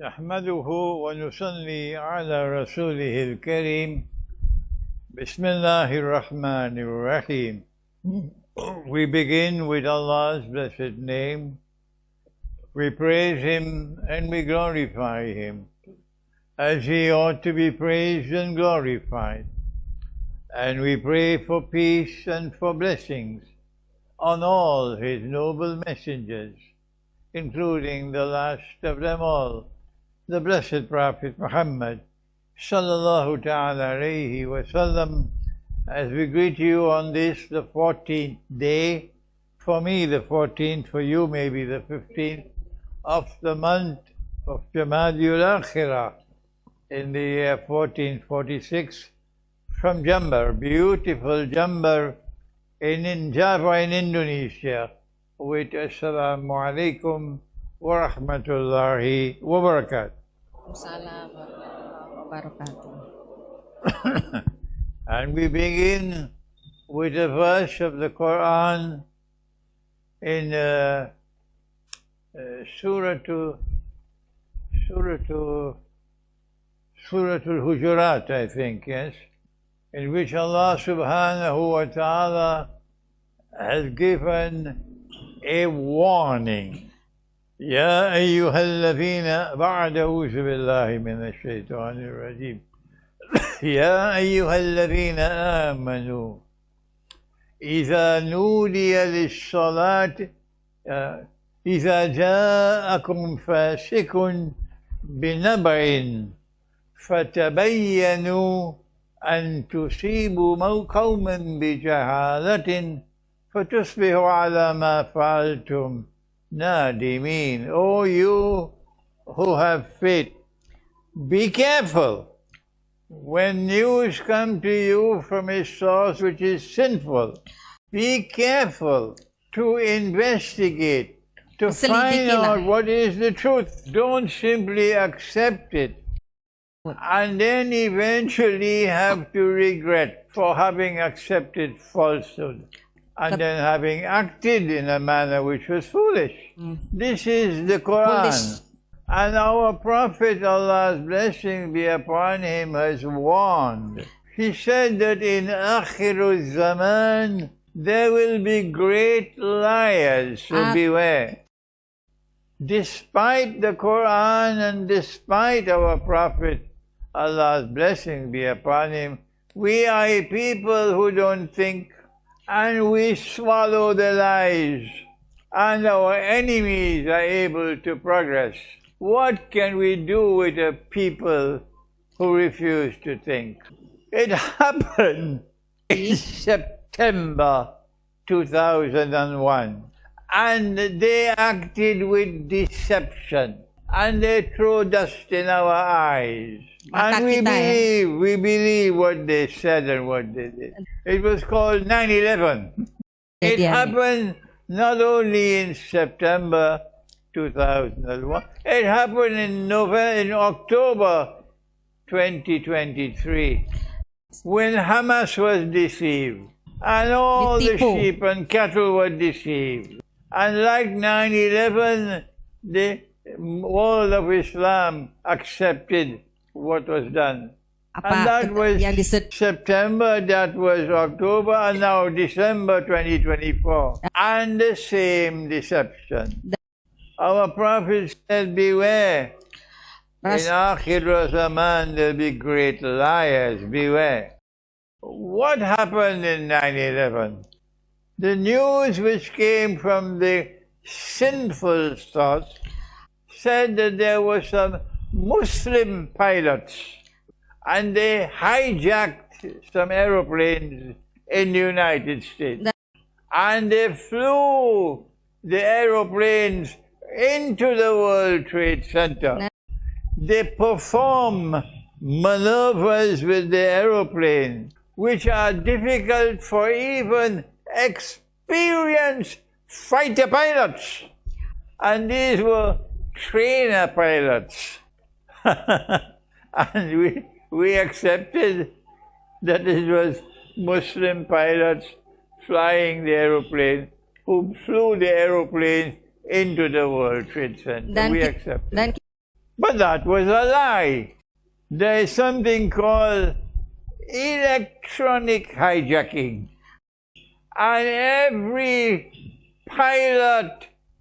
نحمده ونصلي على رسوله الكريم بسم الله الرحمن الرحيم. We begin with Allah's blessed name. We praise Him and we glorify Him as He ought to be praised and glorified. And we pray for peace and for blessings on all His noble messengers, including the last of them all, the blessed Prophet Muhammad sallallahu ta'ala alayhi wa sallam. As we greet you on this, the 14th day, for me the 14th, for you maybe the 15th, of the month of Jamadul Akhirah in the year 1446, from Jember, beautiful Jember in Java in Indonesia, with Assalamu alaikum wa rahmatullahi wa barakatuh. And we begin with a verse of the Quran in Surah Al-Hujurat, I think, yes, in which Allah subhanahu wa ta'ala has given a warning. يا أيها الذين بعد أعوذ بالله من الشيطان الرجيم يا أيها الذين آمنوا إذا نودي للصلاة إذا جاءكم فاسق بنبأ فتبينوا أن تصيبوا قوما بجهالة فتصبحوا على ما فعلتم نادمين. O you who have faith, be careful when news come to you from a source which is sinful. Be careful to investigate, to find out what is the truth. Don't simply accept it and then eventually have to regret for having accepted falsehood and then having acted in a manner which was foolish. This is the Quran. And our Prophet, Allah's blessing be upon him, has warned. He said that in Akhirul Zaman there will be great liars, so beware. Despite the Quran and despite our Prophet, Allah's blessing be upon him, we are a people who don't think, and we swallow the lies, and our enemies are able to progress. What can we do with a people who refuse to think? It happened in September 2001, and they acted with deception, and they threw dust in our eyes. And we believe what they said and what they did. It was called 9/11. It happened not only in September 2001, it happened in October 2023, when Hamas was deceived, and all the sheep and cattle were deceived. And like 9/11, the world of Islam accepted what was done. And that was September, that was October, and now December 2024. And the same deception. Our Prophet said, beware. In Akhir Zaman there will be great liars, beware. What happened in 9/11? The news which came from the sinful source said that there were some Muslim pilots, and they hijacked some aeroplanes in the United States, and they flew the aeroplanes into the World Trade Center. They perform maneuvers with the aeroplane which are difficult for even experienced fighter pilots, and these were trainer pilots. And we accepted that it was Muslim pilots flying the aeroplane who flew the aeroplane into the World Trade Center. We accepted. But that was a lie. There is something called electronic hijacking. And every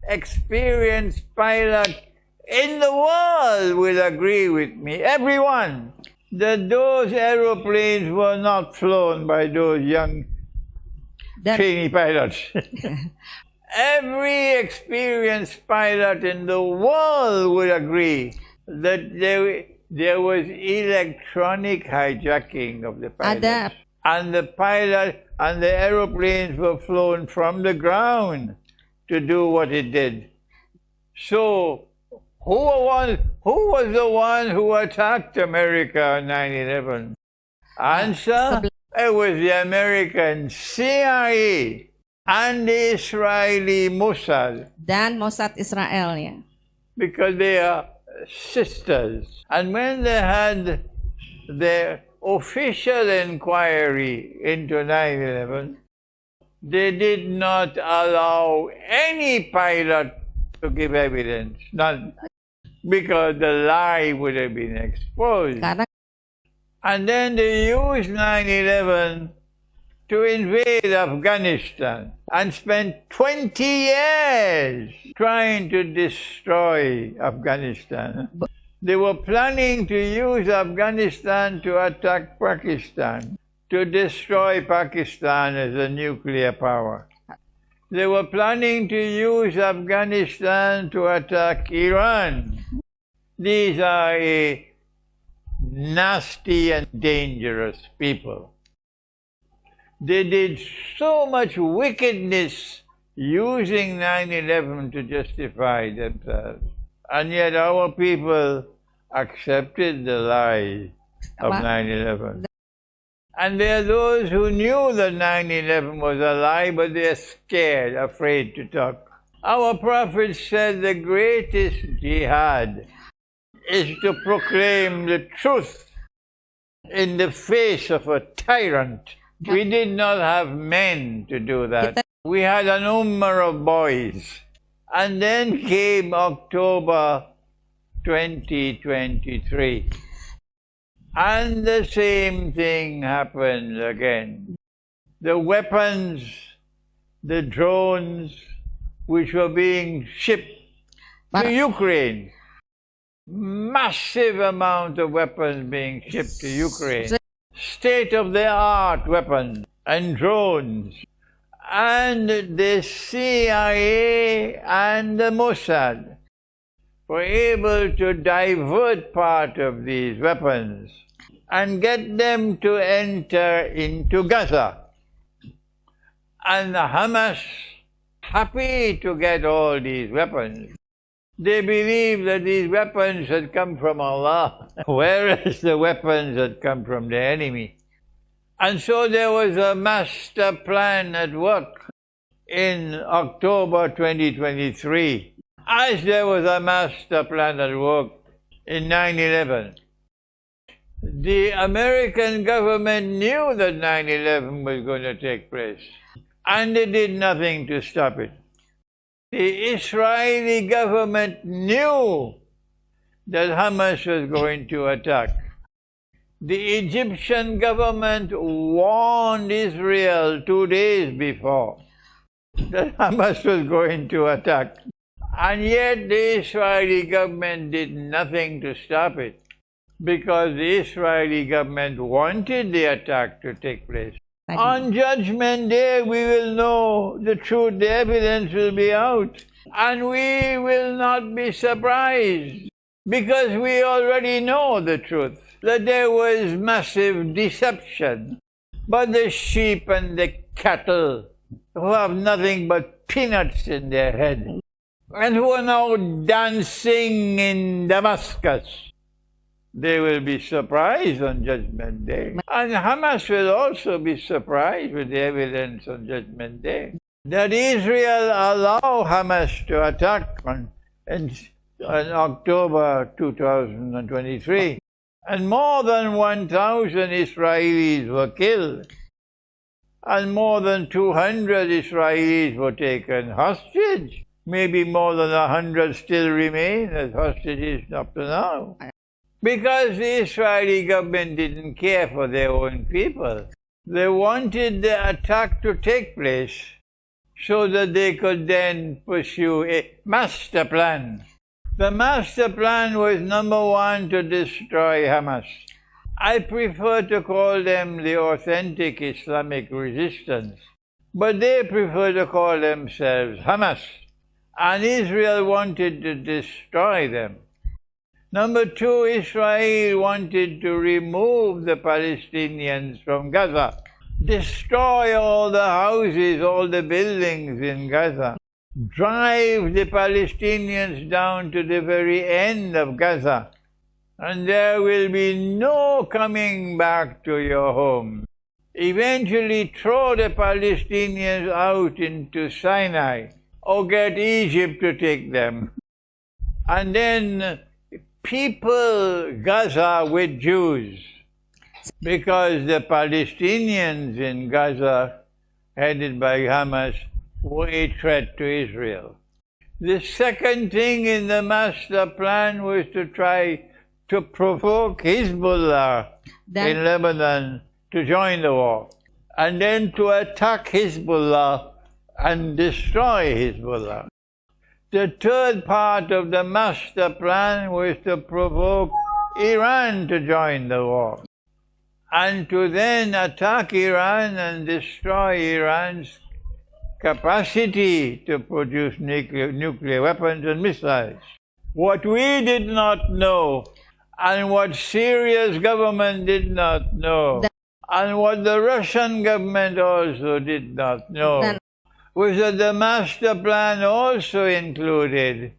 experienced pilot in the world will agree with me, everyone, that those aeroplanes were not flown by those young trainee pilots. Every experienced pilot in the world would agree that there was electronic hijacking of the pilots. And the aeroplanes were flown from the ground to do what it did. So, who was the one who attacked America on 9/11? Answer? It was the American CIA and the Israeli Mossad. Dan Mossad Israel, yeah. Because they are sisters. And when they had their official inquiry into 9/11, they did not allow any pilot to give evidence, none, because the lie would have been exposed. And then they used 9/11 to invade Afghanistan and spent 20 years trying to destroy Afghanistan. They were planning to use Afghanistan to attack Pakistan, to destroy Pakistan as a nuclear power. They were planning to use Afghanistan to attack Iran. These are a nasty and dangerous people. They did so much wickedness using 9/11 to justify themselves. And yet our people accepted the lie of 9/11. And there are those who knew that 9/11 was a lie, but they're scared, afraid to talk. Our Prophet said the greatest jihad is to proclaim the truth in the face of a tyrant. We did not have men to do that. We had a number of boys. And then came October 2023. And the same thing happened again. The weapons, the drones, which were being shipped to Ukraine, massive amount of weapons being shipped to Ukraine, state-of-the-art weapons and drones, and the CIA and the Mossad were able to divert part of these weapons and get them to enter into Gaza. And Hamas, happy to get all these weapons, they believe that these weapons had come from Allah, whereas the weapons had come from the enemy. And so there was a master plan at work in October 2023, as there was a master plan at work in 9/11. The American government knew that 9/11 was going to take place, and they did nothing to stop it. The Israeli government knew that Hamas was going to attack. The Egyptian government warned Israel 2 days before that Hamas was going to attack. And yet the Israeli government did nothing to stop it, because the Israeli government wanted the attack to take place. On Judgment Day, we will know the truth, the evidence will be out, and we will not be surprised, because we already know the truth, that there was massive deception by the sheep and the cattle who have nothing but peanuts in their head, and who are now dancing in Damascus. They will be surprised on Judgment Day. And Hamas will also be surprised with the evidence on Judgment Day. That Israel allow Hamas to attack on October 2023. And more than 1,000 Israelis were killed. And more than 200 Israelis were taken hostage. maybe more than 100 still remain as hostages up to now. Because the Israeli government didn't care for their own people. They wanted the attack to take place so that they could then pursue a master plan. The master plan was, number one, to destroy Hamas. I prefer to call them the authentic Islamic resistance, but they prefer to call themselves Hamas. And Israel wanted to destroy them. Number two, Israel wanted to remove the Palestinians from Gaza, destroy all the houses, all the buildings in Gaza, drive the Palestinians down to the very end of Gaza, and there will be no coming back to your home. Eventually throw the Palestinians out into Sinai, or get Egypt to take them. And then people Gaza with Jews, because the Palestinians in Gaza, headed by Hamas, were a threat to Israel. The second thing in the master plan was to try to provoke Hezbollah in Lebanon to join the war, and then to attack Hezbollah and destroy Hezbollah. The third part of the master plan was to provoke Iran to join the war, and to then attack Iran and destroy Iran's capacity to produce nuclear weapons and missiles. What we did not know, and what Syria's government did not know, and what the Russian government also did not know, was that the master plan also included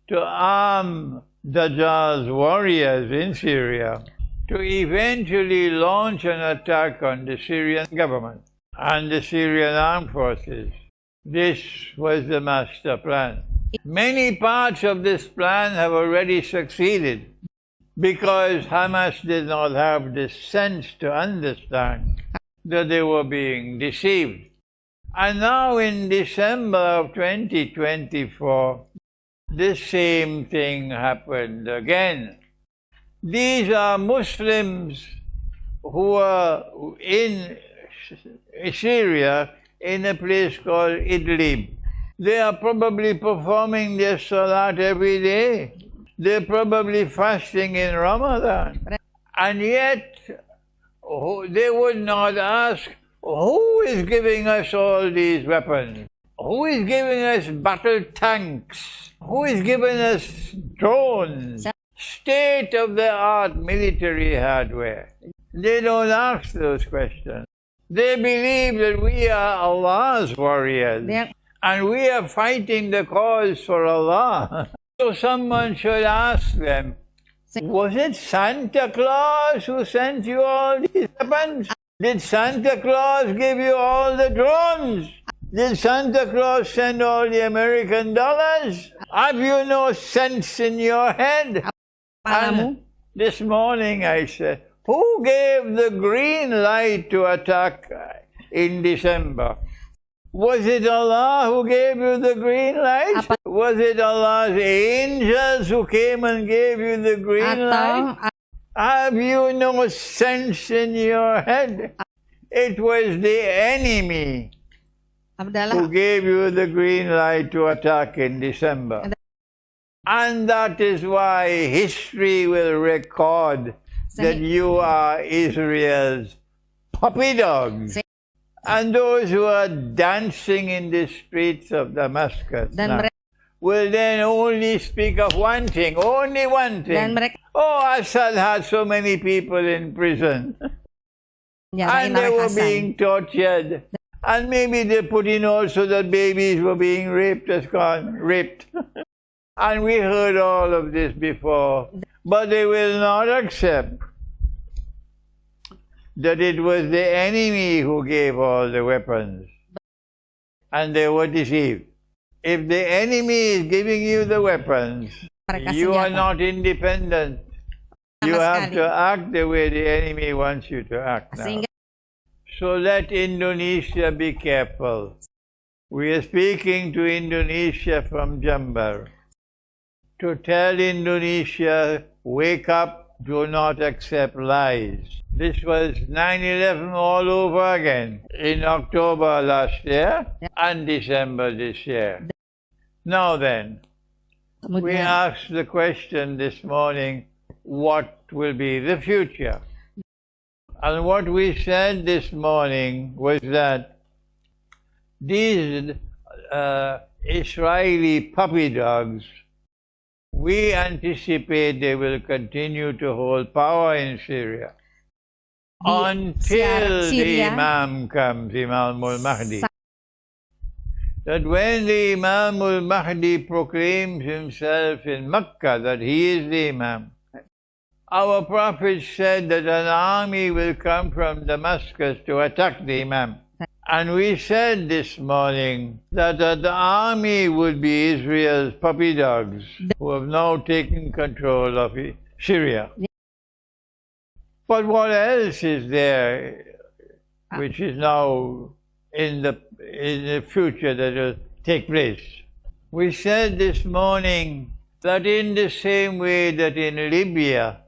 to arm Dajjal's warriors in Syria to eventually launch an attack on the Syrian government and the Syrian armed forces. This was the master plan. Many parts of this plan have already succeeded because Hamas did not have the sense to understand that they were being deceived. And now in December of 2024, the same thing happened again. These are Muslims who are in Syria in a place called Idlib. They are probably performing their salat every day. They're probably fasting in Ramadan. And yet, they would not ask, who is giving us all these weapons? Who is giving us battle tanks? Who is giving us drones? State-of-the-art military hardware. They don't ask those questions. They believe that we are Allah's warriors, and we are fighting the cause for Allah. So someone should ask them, was it Santa Claus who sent you all these weapons? Did Santa Claus give you all the drones? Did Santa Claus send all the American dollars? Have you no sense in your head? And this morning I said, who gave the green light to attack in December? Was it Allah who gave you the green light? Was it Allah's angels who came and gave you the green light? Have you no sense in your head? It was the enemy who gave you the green light to attack in December. And that is why history will record that you are Israel's puppy dogs. And those who are dancing in the streets of Damascus now will then only speak of one thing, only one thing. Oh, Assad had so many people in prison. And they were being tortured. And maybe they put in also that babies were being raped. And we heard all of this before. But they will not accept that it was the enemy who gave all the weapons. And they were deceived. If the enemy is giving you the weapons, you are not independent. You have to act the way the enemy wants you to act now. So let Indonesia be careful. We are speaking to Indonesia from Jember to tell Indonesia, wake up, do not accept lies. This was 9/11 all over again in October last year and December this year. Now then, we asked the question this morning, what will be the future? And what we said this morning was that these Israeli puppy dogs, we anticipate they will continue to hold power in Syria until the Imam comes, Imam Mahdi. That when the Imam Mahdi proclaims himself in Mecca that he is the Imam, our Prophet said that an army will come from Damascus to attack the Imam. And we said this morning that the army would be Israel's puppy dogs who have now taken control of Syria. But what else is there which is now in the future that will take place? We said this morning that in the same way that in Libya,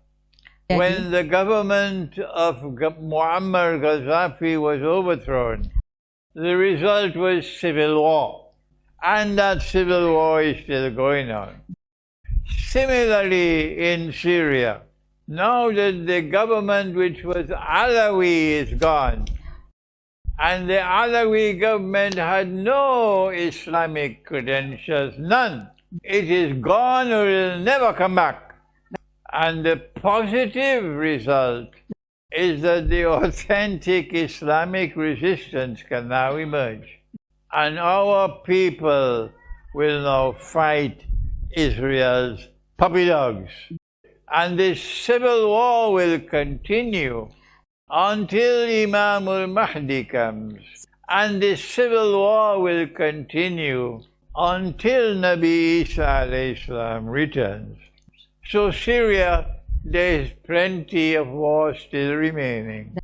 when the government of Muammar Gaddafi was overthrown, the result was civil war, and that civil war is still going on. Similarly in Syria, now that the government which was Alawi is gone, and the Alawi government had no Islamic credentials, none. It is gone or it will never come back. And the positive result is that the authentic Islamic resistance can now emerge. And our people will now fight Israel's puppy dogs. And this civil war will continue until Imam Mahdi comes. And this civil war will continue until Nabi Isa alayhi salam returns. So Syria, there is plenty of war still remaining.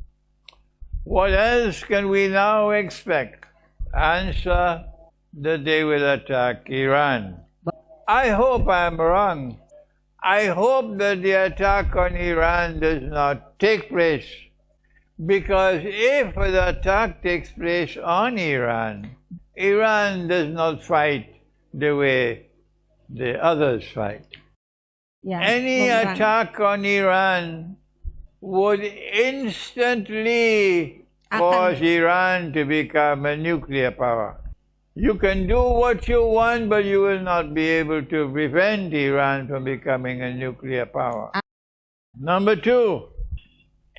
What else can we now expect? Answer, that they will attack Iran. I hope I am wrong. I hope that the attack on Iran does not take place, because if the attack takes place on Iran, Iran does not fight the way the others fight. Any attack on Iran would instantly cause Iran to become a nuclear power. You can do what you want, but you will not be able to prevent Iran from becoming a nuclear power. Number two,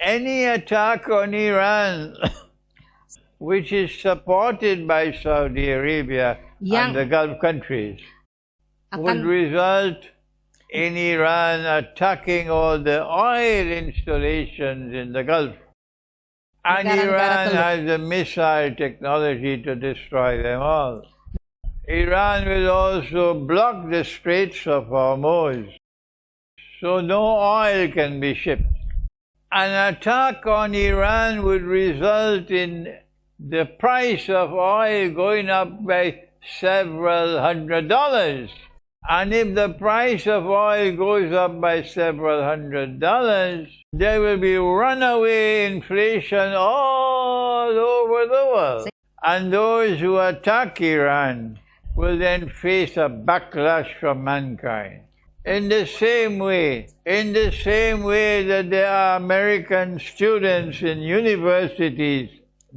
any attack on Iran which is supported by Saudi Arabia and the Gulf countries would result in Iran attacking all the oil installations in the Gulf. And Iran has the missile technology to destroy them all. Iran will also block the Straits of Hormuz, so no oil can be shipped. An attack on Iran would result in the price of oil going up by several $100s. And if the price of oil goes up by several $100s, there will be runaway inflation all over the world. And those who attack Iran will then face a backlash from mankind. In the same way that there are American students in universities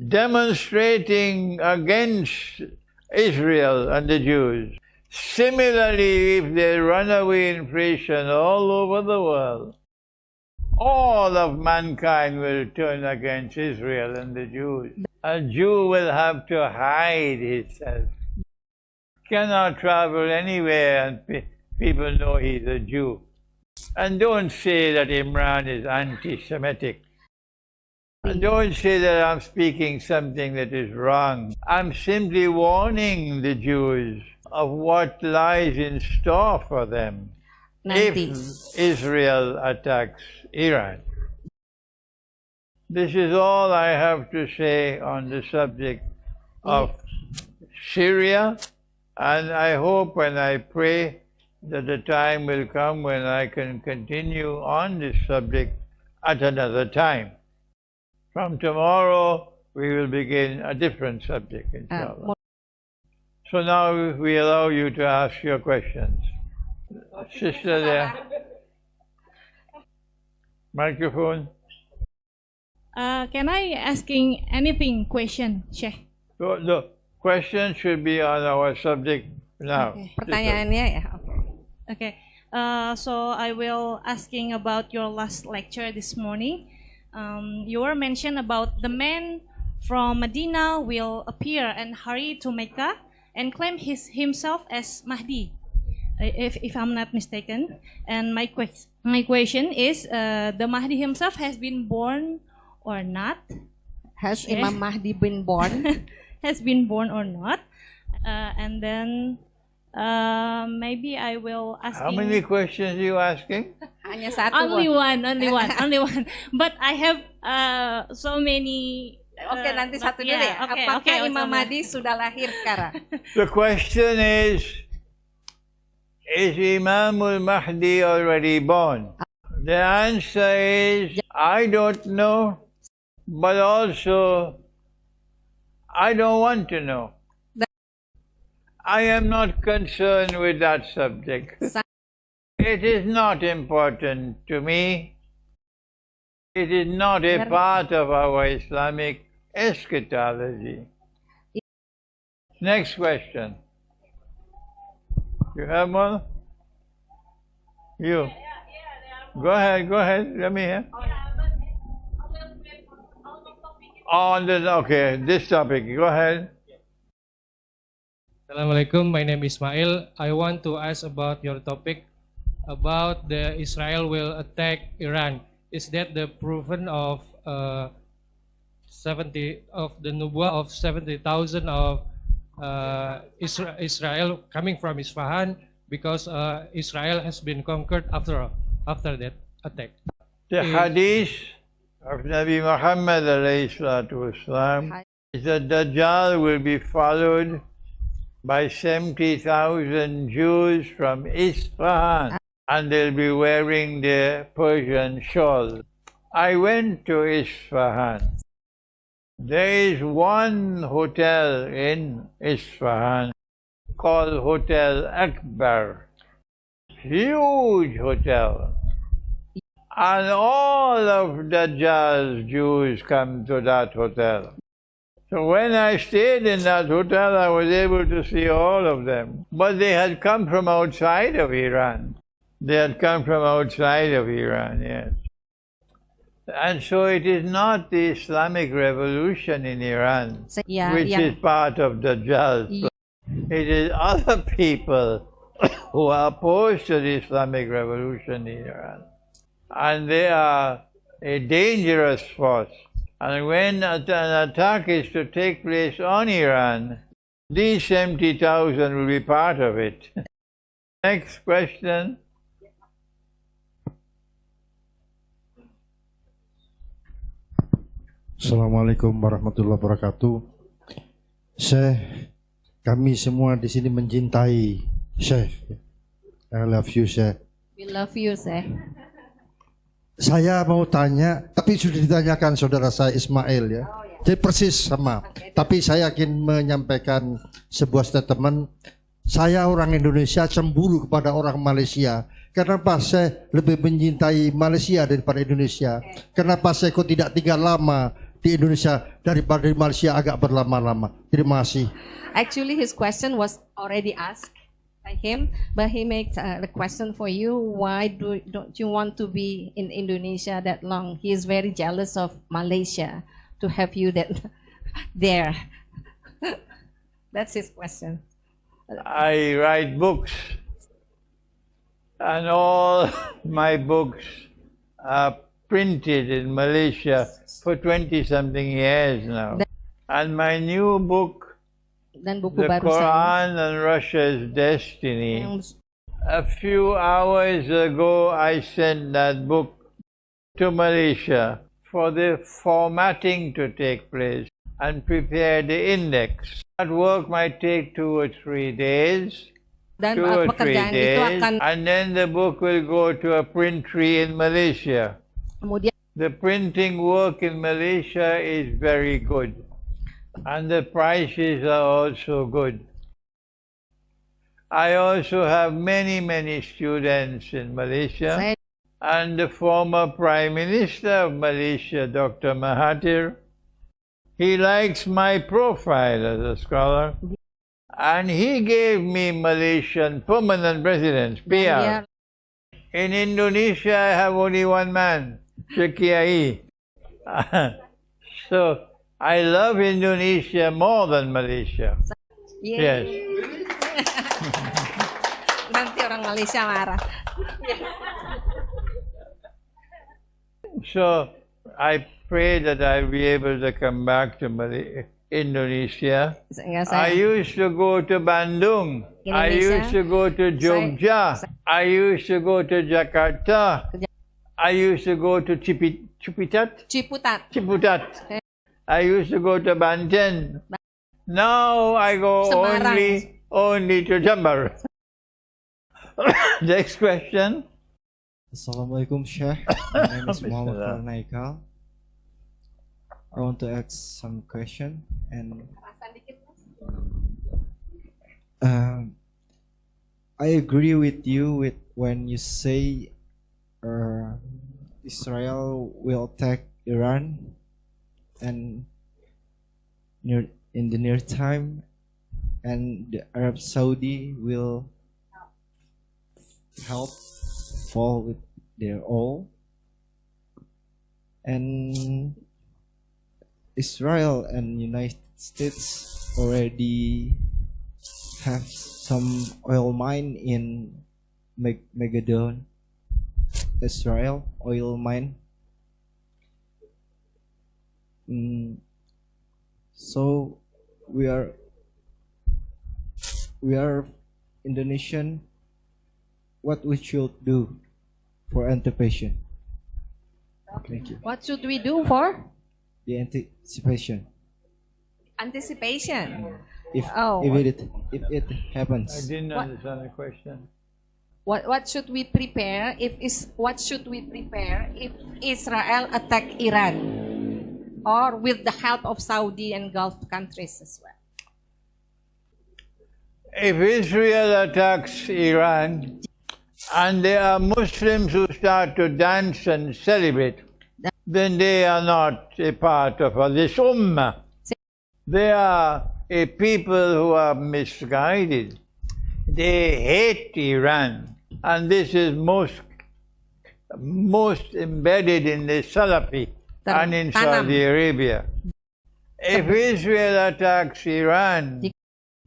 demonstrating against Israel and the Jews, similarly, if there runaway inflation all over the world, all of mankind will turn against Israel and the Jews. A Jew will have to hide himself. Cannot travel anywhere and people know he's a Jew. And don't say that Imran is anti-Semitic. And don't say that I'm speaking something that is wrong. I'm simply warning the Jews of what lies in store for them if Israel attacks Iran. This is all I have to say on the subject of Syria, and I hope and I pray that the time will come when I can continue on this subject at another time. From tomorrow, we will begin a different subject, inshallah. So now we allow you to ask your questions. Sister there. Microphone. Can I asking anything question, Sheikh? So the question should be on our subject now. Okay. Pertanyaannya ya. Okay. So I will asking about your last lecture this morning. You were mentioned about the man from Medina will appear and hurry to Mecca and claim himself as Mahdi, if I'm not mistaken. And my question is, the Mahdi himself has been born or not? Has Imam Mahdi been born? Has been born or not? And then maybe I will ask. How many questions are you asking? Hanya satu. Only one. But I have so many. Oke, nanti satu dulu ya. Apakah Imam Mahdi sudah lahir sekarang? The question is Imam Mahdi already born? The answer is, I don't know, but also I don't want to know. I am not concerned with that subject. It is not important to me. It is not a part of our Islamic eschatology. Next question. You have one? You. Go ahead. Let me hear. Okay, this topic. Go ahead. Assalamualaikum, my name is Ismail. I want to ask about your topic about the Israel will attack Iran. Is that the proven of 70 of the nubuah of 70,000 of Israel coming from Isfahan, because Israel has been conquered after that attack? The hadith of Nabi Muhammad ﷺ is that Dajjal will be followed by 70,000 Jews from Isfahan, and they'll be wearing their Persian shawl. I went to Isfahan. There is one hotel in Isfahan called Hotel Akbar. Huge hotel. And all of Dajjal's Jews come to that hotel. So when I stayed in that hotel, I was able to see all of them. But they had come from outside of Iran. Yes. And so it is not the Islamic revolution in Iran, which is part of Dajjal's plan. It is other people who are opposed to the Islamic revolution in Iran. And they are a dangerous force. And when an attack is to take place on Iran, these 70,000 will be part of it. Next question. Assalamualaikum warahmatullahi wabarakatuh. Syekh, kami semua di sini mencintai Syekh. I love you, Syekh. We love you, Syekh. Saya mau tanya, tapi sudah ditanyakan saudara saya Ismail ya. Jadi persis sama. Tapi saya ingin menyampaikan sebuah statement. Saya orang Indonesia cemburu kepada orang Malaysia. Kenapa saya lebih mencintai Malaysia daripada Indonesia? Kenapa saya kok tidak tinggal lama di Indonesia daripada di Malaysia agak berlama-lama? Terima kasih. Actually, his question was already asked by him, but he makes the question for you. Why don't you want to be in Indonesia that long? He is very jealous of Malaysia to have you there. That's his question. I write books, and all my books are printed in Malaysia for 20-something years now. And my new book, Dan buku The baru Quran and Russia's Destiny, a few hours ago I sent that book to Malaysia for the formatting to take place and prepare the index. That work might take 2 or 3 days. Dan 2 or 3 pekerjaan itu days, akan and then the book will go to a printery in Malaysia. kemudian The printing work in Malaysia is very good, and the prices are also good. I also have many students in Malaysia, saya and the former Prime Minister of Malaysia, Dr. Mahathir, he likes my profile as a scholar, and he gave me Malaysian permanent residence, PR. dia In Indonesia, I have only one man, Sheikh Kiai. So, I love Indonesia more than Malaysia. Yes. Nanti orang Malaysia marah. So, I pray that I'll be able to come back to Indonesia. Sehingga I saya used to go to Bandung. I Indonesia. used to go to Jogja. I used to go to Jakarta. I used to go to Ciputat. Ciputat. I used to go to Banten. Now I go Semarang. only to Jember. Next question. Assalamualaikum Sheikh. My name is Muhammad Farnaikal. I want to ask some question and I agree with you with when you say Israel will attack Iran and in the near time, and the Arab Saudi will help fall with their all, and Israel and United States already have some oil mine in Megadon, Israel oil mine. So we are Indonesian. What we should do for anticipation? Thank you. What should we do for The anticipation. anticipation? If Oh. it I happens. didn't What? understand the question. What should we prepare if Israel attack Iran, or with the help of Saudi and Gulf countries as well? If Israel attacks Iran and there are Muslims who start to dance and celebrate, then they are not a part of this ummah. They are a people who are misguided. They hate Iran, and this is most embedded in the Salafi and in Saudi Arabia. If Israel attacks Iran,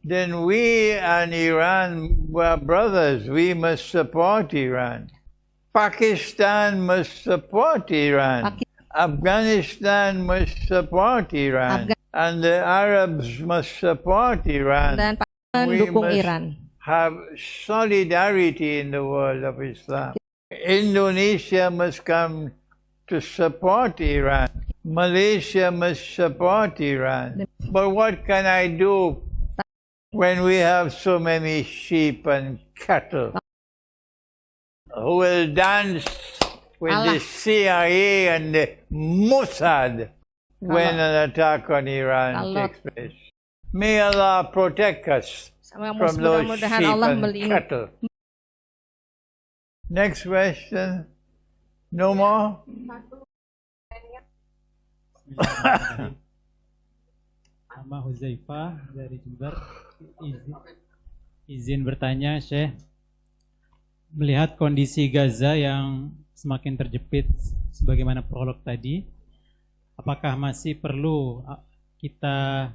then we and Iran were brothers. We must support Iran. Pakistan must support Iran. Afghanistan must support Iran. And the Arabs must support Iran. Dan We mendukung must Iran. have solidarity in the world of Islam. Indonesia must come to support Iran. Malaysia must support Iran. But what can I do when we have so many sheep and cattle who will dance with the CIA and the Mossad when an attack on Iran takes place? May Allah protect us from those sheep Mudah-mudahan Allah and melindungi. cattle. Next question. No more? Nama Huzaifah dari Jember. Izin bertanya, Syekh. Melihat kondisi Gaza yang semakin terjepit sebagaimana prolog tadi, apakah masih perlu kita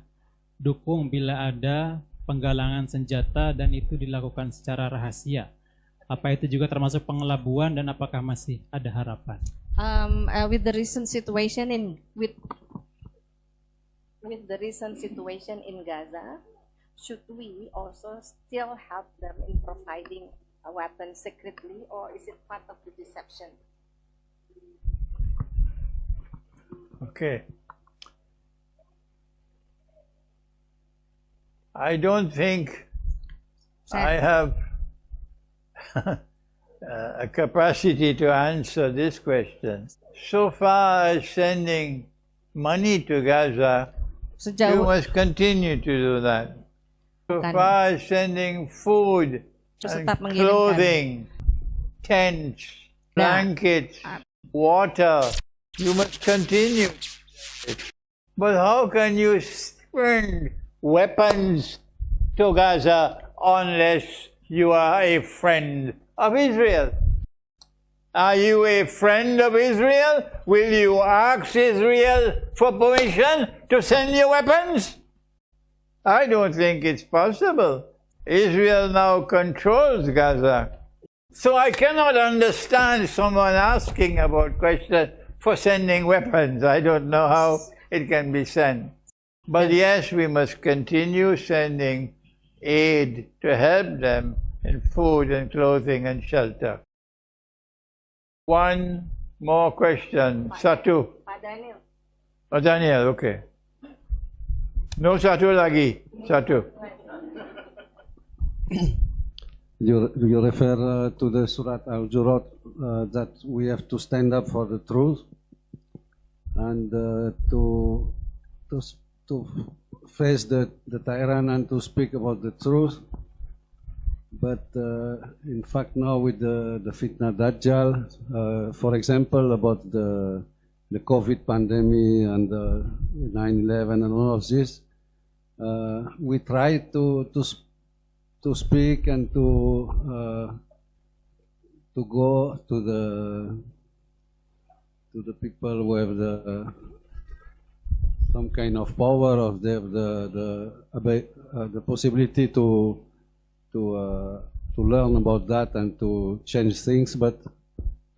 dukung bila ada penggalangan senjata dan itu dilakukan secara rahasia? Apa itu juga termasuk pengelabuan dan apakah masih ada harapan? With the recent situation in Gaza, should we also still help them in providing a weapon secretly, or is it part of the deception? Okay. I don't think I have a capacity to answer this question. So far as sending money to Gaza, you Sejauh must continue to do that. So far as sending food and tetap mengirimkan. clothing, tents, blankets, water, you must continue. But how can you send weapons to Gaza unless you are a friend of Israel? Are you a friend of Israel? Will you ask Israel for permission to send you weapons? I don't think it's possible. Israel now controls Gaza. So I cannot understand someone asking about question for sending weapons. I don't know how it can be sent. But yes, we must continue sending aid to help them in food and clothing and shelter. One more question. Satu. Pak Daniel. Oh, Daniel, okay. No satu lagi. Satu. You refer to the Surat Al-Jurat that we have to stand up for the truth and to face the tyrant and to speak about the truth. But in fact now with the fitna Dajjal, for example about the COVID pandemic and 9/11 and all of this, we try to speak and to go to the people who have some kind of power, or they have the possibility to learn about that and to change things. But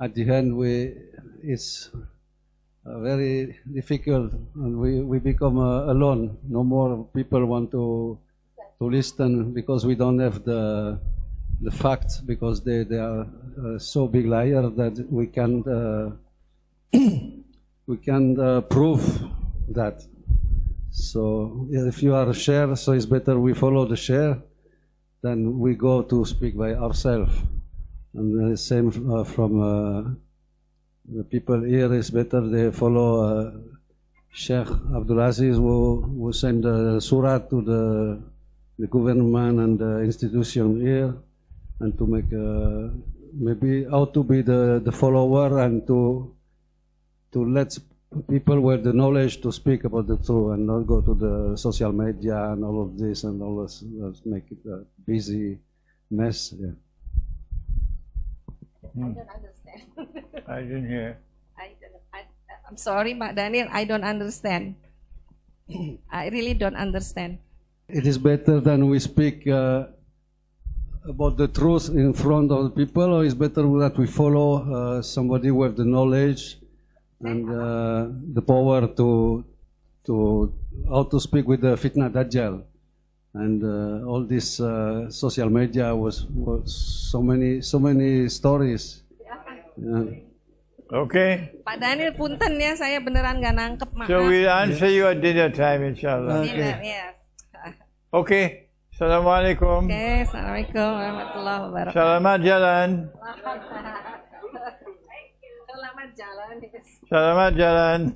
at the end, it's very difficult, and we become alone. No more people want to listen because we don't have the facts, because they are so big liar that we can't prove that. So if you are a share, so it's better we follow the share than we go to speak by ourselves. And the same from the people here, is better they follow Sheikh Abdulaziz, who send a surah to the government and the institution here, and to make maybe how to be the follower and to let people with the knowledge to speak about the truth and not go to the social media and all of this and all this, make it a busy mess. Yeah. I don't understand. I didn't hear. I'm sorry, Pak Daniel, I don't understand. I really don't understand. It is better than we speak about the truth in front of the people, or is better that we follow somebody with the knowledge and the power to how to speak with the fitna Dajjal, and all this social media was so many stories. Yeah. Okay. Pak Daniel, punten ya, saya beneran nggak nangkep, maaf. So we'll answer you at dinner time, inshallah. Dinner, yes. Okay. Assalamualaikum. Oke, assalamualaikum warahmatullahi wabarakatuh. Selamat jalan. Selamat jalan. Selamat jalan.